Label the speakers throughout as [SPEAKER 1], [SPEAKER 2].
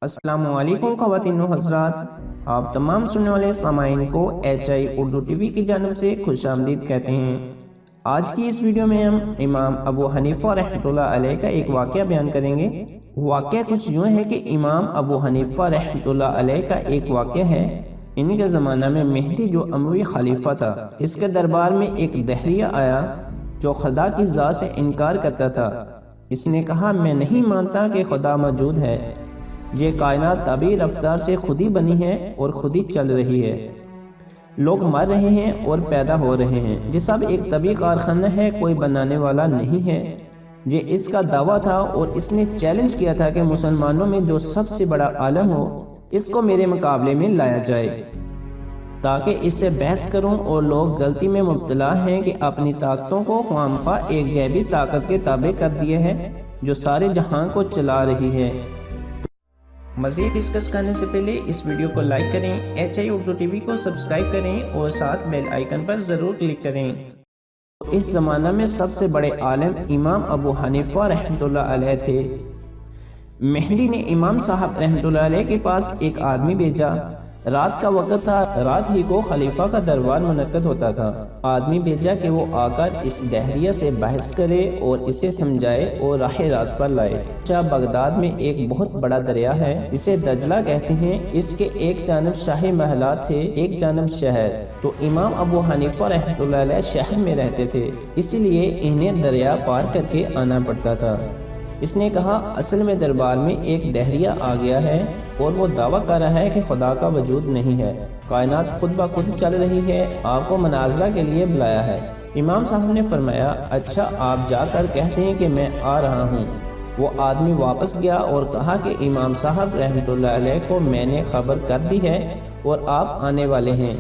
[SPEAKER 1] السلام علیکم خواتین و حضرات، آپ تمام سننے والے سامعین کو HI اردو ٹی وی کی جانب سے خوش آمدید کہتے ہیں۔ آج کی اس ویڈیو میں ہم امام ابو حنیفہ رحمۃ اللہ علیہ کا ایک واقعہ بیان کریں گے۔ واقعہ کچھ یوں ہے کہ امام ابو حنیفہ رحمۃ اللہ علیہ کا ایک واقعہ ہے۔ ان کے زمانہ میں مہدی جو اموی خلیفہ تھا، اس کے دربار میں ایک دہریہ آیا جو خدا کی ذات سے انکار کرتا تھا۔ اس نے کہا، میں نہیں مانتا کہ خدا موجود ہے۔ یہ کائنات طبیعی رفتار سے خود ہی بنی ہے اور خود ہی چل رہی ہے۔ لوگ مر رہے ہیں اور پیدا ہو رہے ہیں۔ یہ سب ایک طبیعی کارخانہ ہے، کوئی بنانے والا نہیں ہے۔ یہ اس کا دعویٰ تھا اور اس نے چیلنج کیا تھا کہ مسلمانوں میں جو سب سے بڑا عالم ہو، اس کو میرے مقابلے میں لایا جائے تاکہ اس سے بحث کروں۔ اور لوگ غلطی میں مبتلا ہیں کہ اپنی طاقتوں کو خواہ مخواہ ایک غیبی طاقت کے تابع کر دیے ہیں جو سارے جہاں کو چلا رہی ہے۔ مزید ڈسکس کرنے سے پہلے اس ویڈیو کو لائک کریں، HI اردو ٹی وی کو سبسکرائب کریں اور ساتھ بیل آئیکن پر ضرور کلک کریں۔ اس زمانہ میں سب سے بڑے عالم امام ابو حنیفہ رحمۃ اللہ علیہ تھے۔ مہدی نے امام صاحب رحمۃ اللہ علیہ کے پاس ایک آدمی بھیجا۔ رات کا وقت تھا، رات ہی کو خلیفہ کا دربار منعقد ہوتا تھا۔ آدمی بھیجا کہ وہ آ کر اس دہریہ سے بحث کرے اور اسے سمجھائے اور راہ راست پر لائے۔ بغداد میں ایک بہت بڑا دریا ہے، اسے دجلہ کہتے ہیں۔ اس کے ایک جانب شاہی محلات تھے، ایک جانب شہر۔ تو امام ابو حنیفہ رحمۃ اللہ علیہ شہر میں رہتے تھے، اسی لیے انہیں دریا پار کر کے آنا پڑتا تھا۔ اس نے کہا، اصل میں دربار میں ایک دہریہ آ گیا ہے اور وہ دعویٰ کر رہا ہے کہ خدا کا وجود نہیں ہے، کائنات خود بخود چل رہی ہے، آپ کو مناظرہ کے لیے بلایا ہے۔ امام صاحب نے فرمایا، اچھا آپ جا کر کہتے ہیں کہ میں آ رہا ہوں۔ وہ آدمی واپس گیا اور کہا کہ امام صاحب رحمۃ اللہ علیہ کو میں نے خبر کر دی ہے اور آپ آنے والے ہیں۔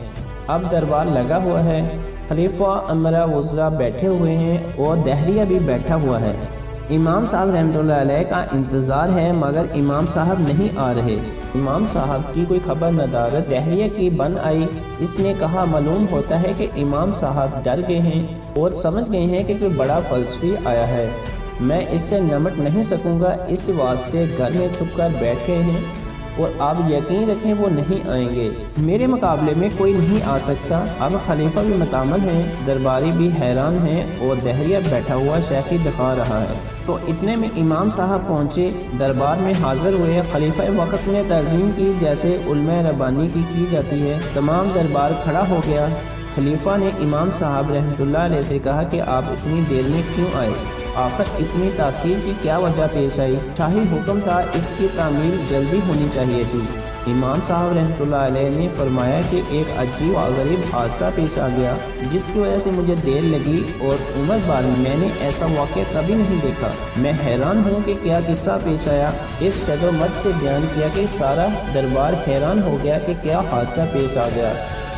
[SPEAKER 1] اب دربار لگا ہوا ہے، خلیفہ، امراء، وزراء بیٹھے ہوئے ہیں اور دہریہ بھی بیٹھا ہوا ہے۔ امام صاحب رحمۃ اللہ علیہ کا انتظار ہے مگر امام صاحب نہیں آ رہے۔ امام صاحب کی کوئی خبر ندارت دہریہ کی بن آئی۔ اس نے کہا، معلوم ہوتا ہے کہ امام صاحب ڈر گئے ہیں اور سمجھ گئے ہیں کہ کوئی بڑا فلسفی آیا ہے، میں اس سے نمٹ نہیں سکوں گا، اس واسطے گھر میں چھپ کر بیٹھ گئے ہیں اور آپ یقین رکھیں وہ نہیں آئیں گے، میرے مقابلے میں کوئی نہیں آ سکتا۔ اب خلیفہ بھی متعمل ہیں، درباری بھی حیران ہیں اور دہریہ بیٹھا ہوا شیخی دکھا رہا ہے۔ تو اتنے میں امام صاحب پہنچے، دربار میں حاضر ہوئے۔ خلیفہ وقت نے تعظیم کی جیسے علماء ربانی کی جاتی ہے۔ تمام دربار کھڑا ہو گیا۔ خلیفہ نے امام صاحب رحمۃ اللہ علیہ سے کہا کہ آپ اتنی دیر میں کیوں آئے؟ آخر اتنی تاخیر کی کیا وجہ پیش آئی؟ شاہی حکم تھا، اس کی تعمیل جلدی ہونی چاہیے تھی۔ امام صاحب رحمۃ اللہ علیہ نے فرمایا کہ ایک عجیب و غریب حادثہ پیش آ گیا جس کی وجہ سے مجھے دیر لگی اور عمر بھر میں نے ایسا واقعہ کبھی نہیں دیکھا۔ میں حیران ہوں کہ کیا قصہ پیش آیا۔ اس قدر مت سے بیان کیا کہ سارا دربار حیران ہو گیا کہ کیا حادثہ پیش آ گیا۔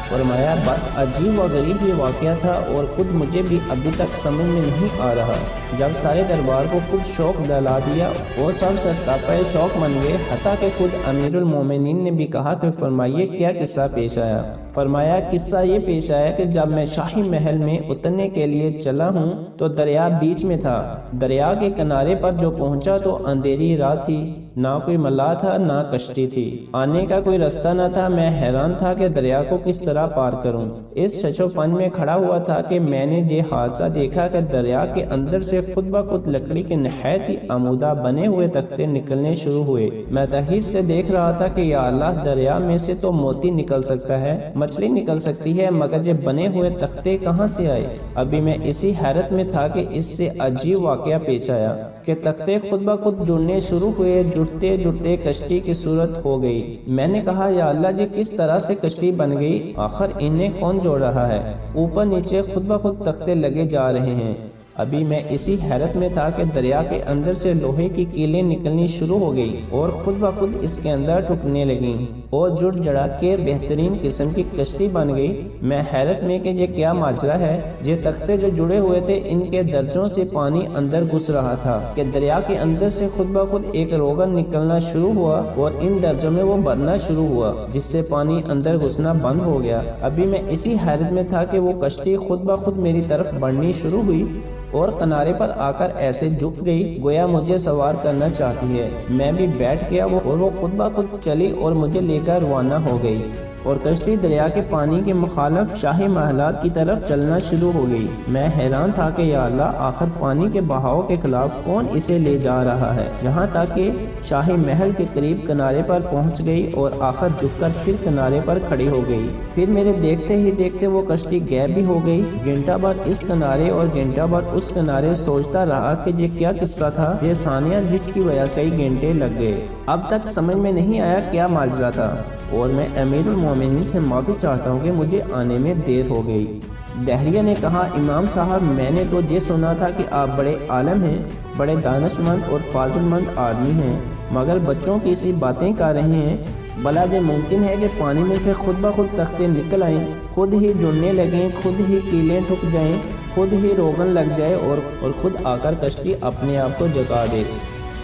[SPEAKER 1] فرمایا، بس عجیب و غریب یہ واقعہ تھا اور خود مجھے بھی ابھی تک سمجھ میں نہیں آ رہا۔ جب سارے دربار کو خود شوق دلا دیا اور سب سرکاپے شوق من گئے، حتیٰ کہ خود امیر المومنین نے بھی کہا کہ فرمائیے کیا قصہ پیش آیا۔ فرمایا، قصہ یہ پیش آیا کہ جب میں شاہی محل میں اترنے کے لیے چلا ہوں تو دریا بیچ میں تھا۔ دریا کے کنارے پر جو پہنچا تو اندھیری رات تھی، نہ کوئی ملا تھا نہ کشتی تھی، آنے کا کوئی رستہ نہ تھا۔ میں حیران تھا کہ دریا کو کس طرح پار کروں۔ اس شچو پن میں کھڑا ہوا تھا کہ میں نے یہ حادثہ دیکھا کہ دریا کے اندر سے خود بخود لکڑی کے نہایت ہی آمودہ بنے ہوئے تختے نکلنے شروع ہوئے۔ میں تحیر سے دیکھ رہا تھا کہ یا اللہ، دریا میں سے تو موتی نکل سکتا ہے، مچھلی نکل سکتی ہے، مگر یہ بنے ہوئے تختے کہاں سے آئے؟ ابھی میں اسی حیرت میں تھا کہ اس سے عجیب واقعہ پیش آیا کہ تختے خود بخود جڑنے شروع ہوئے، جڑتے جڑتے کشتی کی صورت ہو گئی۔ میں نے کہا، یا اللہ، یہ کس طرح سے کشتی بن گئی؟ آخر انہیں کون جوڑ رہا ہے؟ اوپر نیچے خود بخود تختے لگے جا رہے ہیں۔ ابھی میں اسی حیرت میں تھا کہ دریا کے اندر سے لوہے کی کیلیں نکلنی شروع ہو گئی اور خود بخود اس کے اندر ٹھکنے لگیں اور جڑ جڑا کے بہترین قسم کی کشتی بن گئی۔ میں حیرت میں کہ یہ کیا ماجرا ہے۔ یہ تختے جو جڑے ہوئے تھے، ان کے درجوں سے پانی اندر گھس رہا تھا کہ دریا کے اندر سے خود بخود ایک روغن نکلنا شروع ہوا اور ان درجوں میں وہ بھرنا شروع ہوا جس سے پانی اندر گھسنا بند ہو گیا۔ ابھی میں اسی حیرت میں تھا کہ وہ کشتی خود بخود میری طرف بڑھنی شروع ہوئی اور کنارے پر آ کر ایسے جھک گئی گویا مجھے سوار کرنا چاہتی ہے۔ میں بھی بیٹھ گیا اور وہ خود بخود چلی اور مجھے لے کر روانہ ہو گئی اور کشتی دریا کے پانی کے مخالف شاہی محلات کی طرف چلنا شروع ہو گئی۔ میں حیران تھا کہ یا اللہ، آخر پانی کے بہاؤ کے خلاف کون اسے لے جا رہا ہے، یہاں تک کہ شاہی محل کے قریب کنارے پر پہنچ گئی اور آخر جھک کر پھر کنارے پر کھڑی ہو گئی۔ پھر میرے دیکھتے ہی دیکھتے وہ کشتی غائب بھی ہو گئی۔ گھنٹہ بھر اس کنارے اور گھنٹہ بھر اس کنارے سوچتا رہا کہ یہ کیا قصہ تھا، یہ ثانیہ جس کی وجہ سے کئی گھنٹے لگ گئے۔ اب تک سمجھ میں نہیں آیا کیا ماجرا تھا، اور میں امیر المومنین سے معافی چاہتا ہوں کہ مجھے آنے میں دیر ہو گئی۔ دہریہ نے کہا، امام صاحب، میں نے تو یہ سنا تھا کہ آپ بڑے عالم ہیں، بڑے دانش مند اور فاضل مند آدمی ہیں، مگر بچوں کی سی باتیں کر رہے ہیں۔ بھلا یہ ممکن ہے کہ پانی میں سے خود بخود تختے نکل آئیں، خود ہی جڑنے لگیں، خود ہی کیلیں ٹھک جائیں، خود ہی روغن لگ جائے اور خود آ کر کشتی اپنے آپ کو جگا دے؟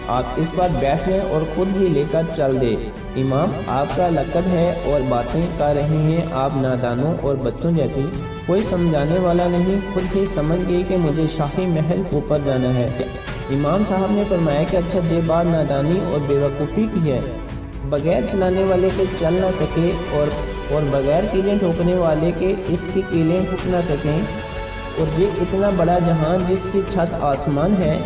[SPEAKER 1] آپ اس بار بیٹھ لیں اور خود ہی لے کر چل دے۔ امام، آپ کا لقب ہے اور باتیں کر رہے ہیں آپ نادانوں اور بچوں جیسی، کوئی سمجھانے والا نہیں، خود ہی سمجھ گئی کہ مجھے شاہی محل اوپر جانا ہے۔ امام صاحب نے فرمایا کہ اچھا، یہ بات نادانی اور بے وقوفی کی ہے، بغیر چلانے والے کے چل نہ سکے اور بغیر کیلیں ٹھوکنے والے کے اس کی کیلیں ٹھوک نہ سکیں، اور یہ اتنا بڑا جہان جس کی چھت آسمان ہے،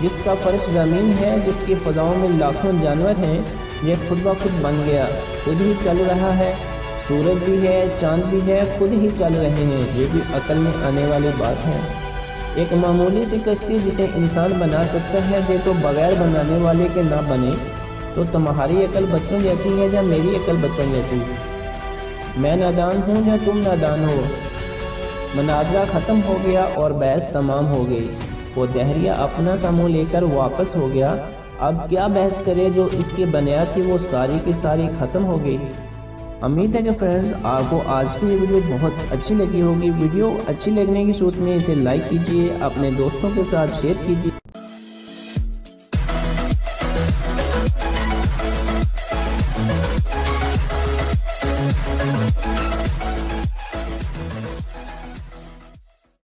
[SPEAKER 1] جس کا فرش زمین ہے، جس کی فضاؤں میں لاکھوں جانور ہیں، یہ خود بخود بن گیا، خود ہی چل رہا ہے۔ سورج بھی ہے، چاند بھی ہے، خود ہی چل رہے ہیں۔ یہ بھی عقل میں آنے والی بات ہے۔ ایک معمولی سی کشتی جسے انسان بنا سکتا ہے، یہ تو بغیر بنانے والے کے نہ بنے، تو تمہاری عقل بچوں جیسی ہے یا میری عقل بچوں جیسی؟ میں نادان ہوں یا تم نادان ہو؟ مناظرہ ختم ہو گیا اور بحث تمام ہو گئی۔ وہ دہریہ اپنا سا منہ لے کر واپس ہو گیا۔ اب کیا بحث کرے، جو اس کی بنیاد تھی وہ ساری کی ساری ختم ہو گئی۔ امید ہے کہ فرینڈز آپ کو آج کی یہ ویڈیو بہت اچھی لگی ہوگی۔ ویڈیو اچھی لگنے کی صورت میں اسے لائک کیجئے، اپنے دوستوں کے ساتھ شیئر کیجئے۔